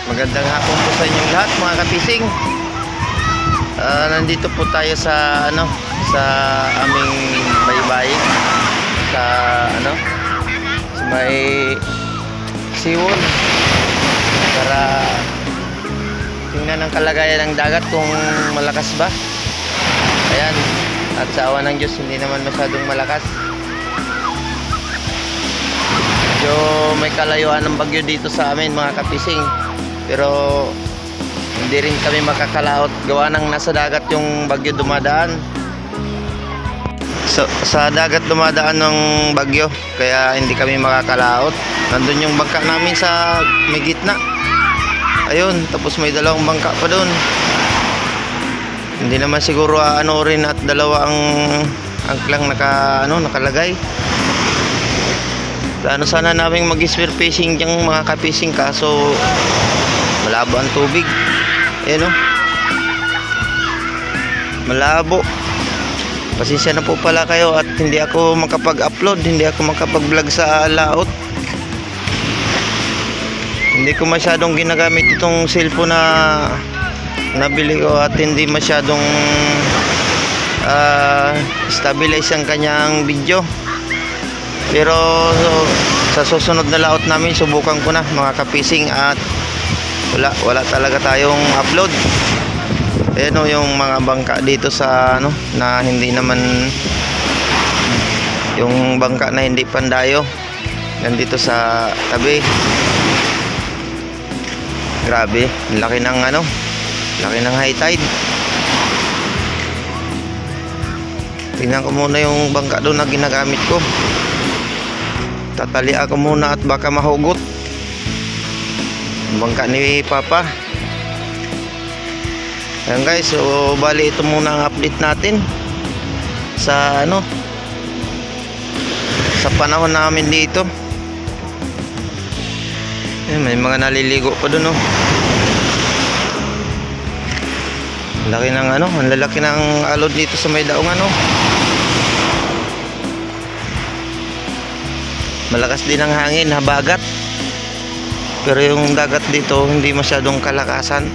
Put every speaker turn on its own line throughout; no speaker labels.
Magandang hapon po sa inyong lahat mga kapising. Nandito po tayo sa sa aming baybayin sa sa may Siwon para tingnan ang kalagayan ng dagat kung malakas ba. Ayan, at sa awa ng Diyos hindi naman masyadong malakas. Medyo may kalayuan ng bagyo dito sa amin mga kapising, pero hindi rin kami makakalaot gawa ng nasa dagat yung bagyo dumadaan. So, sa dagat dumadaan ng bagyo kaya hindi kami makakalaot. Nandun yung bangka namin sa may gitna. Ayun, tapos may dalawang bangka pa doon. Hindi naman siguro rin at dalawa ang angklang nakalagay. Plano sana namin mag-spear fishing yung mga kapising, kaso malabo ang tubig. Ayan o, malabo. Pasensya na po pala kayo at hindi ako makapag-upload, hindi ako makapag-vlog sa laot. Hindi ko masyadong ginagamit itong cellphone na nabili ko at hindi masyadong stabilize ang kanyang video. Pero sa susunod na laot namin subukan ko na mga kapising at wala talaga tayong upload. Ayan o yung mga bangka dito sa na hindi naman, yung bangka na hindi pandayo nandito sa tabi. Grabe, laki ng laki ng high tide. Tingnan ko muna yung bangka doon na ginagamit ko. Tatali ako muna at baka mahugot bangka ni Papa. Ayan guys, so bali ito muna ang update natin sa sa panahon namin dito. Ayan, may mga naliligo pa dun laki ng ang lalaki ng alod dito sa may daong malakas din ang hangin, habagat. Pero yung dagat dito hindi masyadong kalakasan.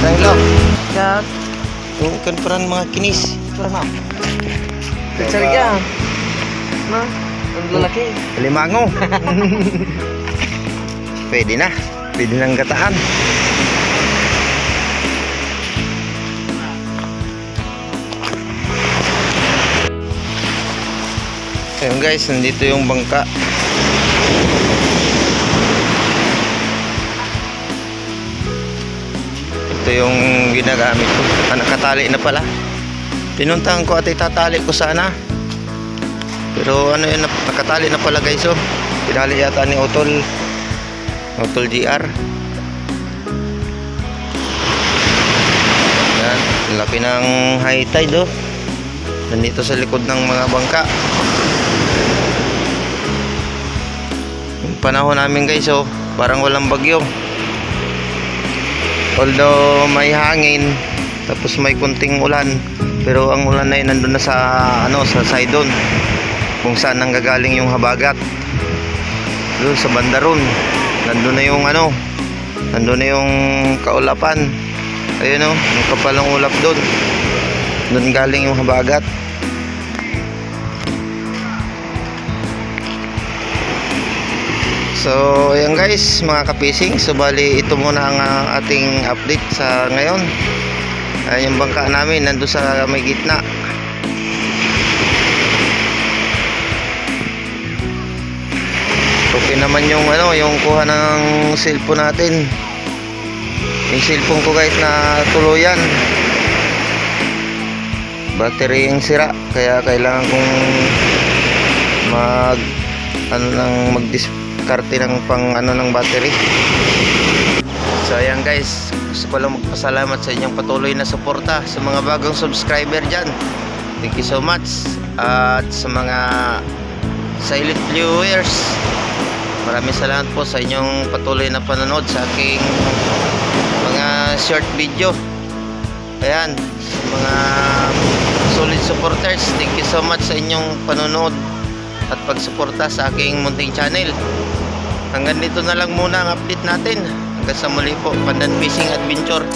Tanglo. Yan. Tukan peran mga kinis. Peran apa?
Keceriaan. Nah, ang lalaki.
Limango. Pwede na. Pwede nang gataan. Ayun guys, nandito yung bangka. Ito yung ginagamit ko. Nakatali na pala. Pinuntahan ko at itatali ko sana. Pero yun, nakatali na pala guys. Pinali yata ni Otol GR. Yan, laki ng high tide nandito sa likod ng mga bangka. Yung panahon namin guys parang walang bagyo. Although may hangin, tapos may kunting ulan, pero ang ulan na yun nandun na sa sa side doon kung saan nanggagaling yung habagat. Doon sa banda ron nandun na yung nandun na yung kaulapan. Ayun yung kapalang ulap doon galing yung habagat. So ayan guys mga kapising, so bali ito muna ang ating update sa ngayon. Ayan yung bangka namin nandun sa may gitna. Okay naman yung yung kuha ng cellphone natin. Yung cellphone ko guys na tuluyan, battery yung sira, kaya kailangan kong magdiskarte ng ng battery. So ayan guys, gusto ko lang magpasalamat sa inyong patuloy na suporta, sa mga bagong subscriber dyan. Thank you so much. At sa mga silent viewers, Maraming salamat po sa inyong patuloy na panonood sa aking mga short video. Ayan, sa mga solid supporters, thank you so much sa inyong panonood at pagsuporta sa aking munting channel. Hanggang dito na lang muna ang update natin. Hanggang sa muli po, Pandan Fishing Adventure.